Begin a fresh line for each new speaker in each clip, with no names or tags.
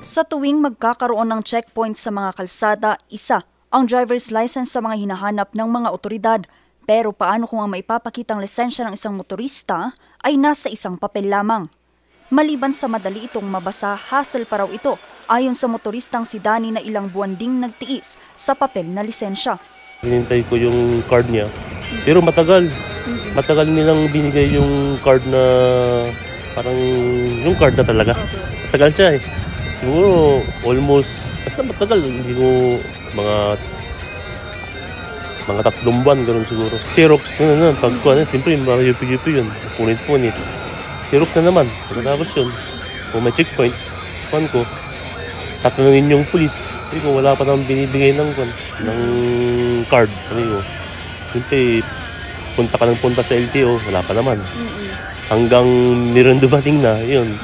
Sa tuwing magkakaroon ng checkpoint sa mga kalsada, isa ang driver's license sa mga hinahanap ng mga otoridad. Pero paano kung ang maipapakitang lisensya ng isang motorista ay nasa isang papel lamang? Maliban sa madali itong mabasa, hassle pa raw ito ayon sa motoristang si Danny na ilang buwan ding nagtiis sa papel na lisensya.
Hinintay ko yung card niya, pero matagal. Matagal nilang binigay yung card na parang yung card na talaga. Matagal siya eh. Siguro almost, basta matagal, hindi ko mga 3 buwan, gano'n siguro. Xerox na naman, siyempre mga UP yun, punit-punit. Xerox na naman, pagkatapos yun, kung may checkpoint, ko, tatanungin yung pulis, ko wala pa naman binibigay ng card. Siyempre, punta ka ng punta sa LTO, wala pa naman. Hanggang meron dumating na, yun.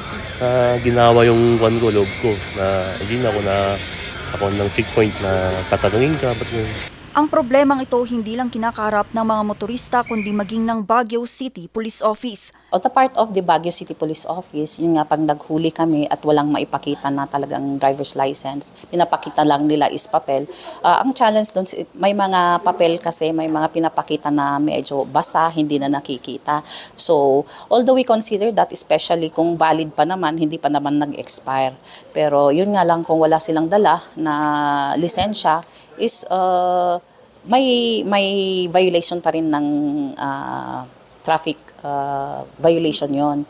Ginawa yung loob ko na hindi na ako ng checkpoint na tatanungin ka.
Ang problemang ito hindi lang kinakaharap ng mga motorista kundi maging ng Baguio City Police Office.
On the part of the Baguio City Police Office, yung nga pag naghuli kami at walang maipakita na talagang driver's license, pinapakita lang nila is papel. Ang challenge doon, may mga papel kasi, may mga pinapakita na medyo basa, hindi na nakikita. So, although we consider that, especially kung valid pa naman, hindi pa naman nag-expire. Pero yun nga lang, kung wala silang dala na lisensya, is may violation pa rin ng traffic violation yon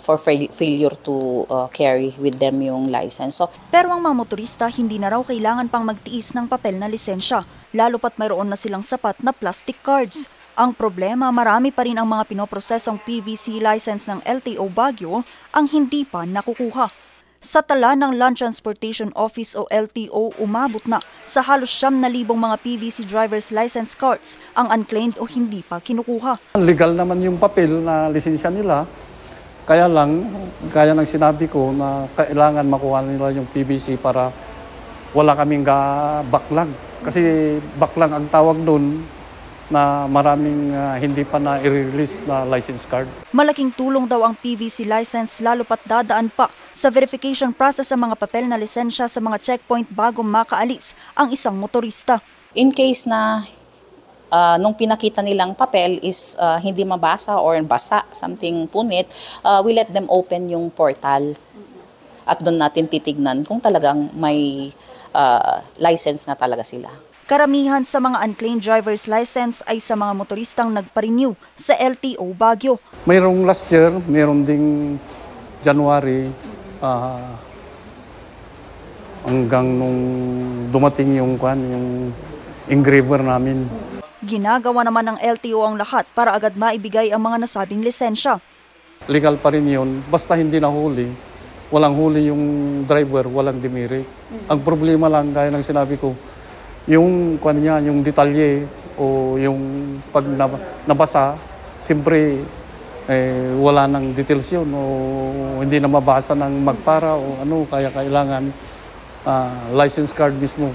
for failure to carry with them yung license.
Pero ang mga motorista hindi na raw kailangan pang magtiis ng papel na lisensya, lalo pat mayroon na silang sapat na plastic cards. Ang problema, marami pa rin ang mga pinoprosesong PVC license ng LTO Baguio ang hindi pa nakukuha. Sa tala ng Land Transportation Office o LTO, umabot na sa halos 9,000 mga PVC driver's license cards ang unclaimed o hindi pa kinukuha.
Legal naman yung papel na lisensya nila, kaya lang, gaya ng sinabi ko na kailangan makuha nila yung PVC para wala kaming backlog. Kasi backlog ang tawag doon na maraming hindi pa na i-release na license card.
Malaking tulong daw ang PVC license lalo pat dadaan pa sa verification process sa mga papel na lisensya sa mga checkpoint bago makaalis ang isang motorista.
In case na nung pinakita nilang papel is hindi mabasa or basa, something punit, we let them open yung portal at doon natin titignan kung talagang may license na talaga sila.
Karamihan sa mga unclaimed driver's license ay sa mga motoristang nagpa-renew sa LTO Baguio.
Mayroong last year, mayroong ding January, hanggang nung dumating yung engraver namin.
Ginagawa naman ng LTO ang lahat para agad maibigay ang mga nasabing lisensya.
Legal pa rin yun, basta hindi nahuli. Walang huli yung driver, walang demerit. Ang problema lang, gaya ng sinabi ko, yung detalye o yung pag nabasa, siyempre wala nang details yun o hindi na mabasa ng magpara o kaya kailangan license card mismo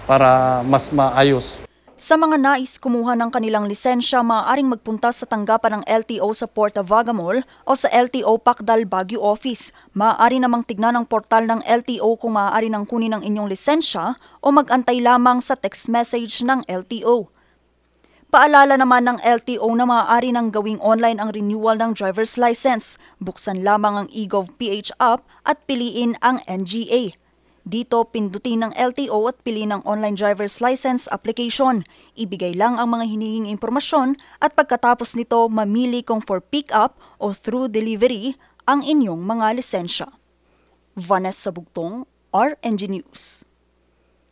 para mas maayos.
Sa mga nais kumuha ng kanilang lisensya, maaaring magpunta sa tanggapan ng LTO sa Porta Vagamol o sa LTO Pacdal Baguio Office. Maaari namang tignan ang portal ng LTO kung maaari nang kunin ang inyong lisensya o mag-antay lamang sa text message ng LTO. Paalala naman ng LTO na maaari nang gawing online ang renewal ng driver's license. Buksan lamang ang eGov.ph app at piliin ang NGA. Dito, pindutin ng LTO at piliin ang online driver's license application. Ibigay lang ang mga hinihinging impormasyon at pagkatapos nito, mamili kung for pick-up o through delivery ang inyong mga lisensya. Vanessa Bugtong, RNG News.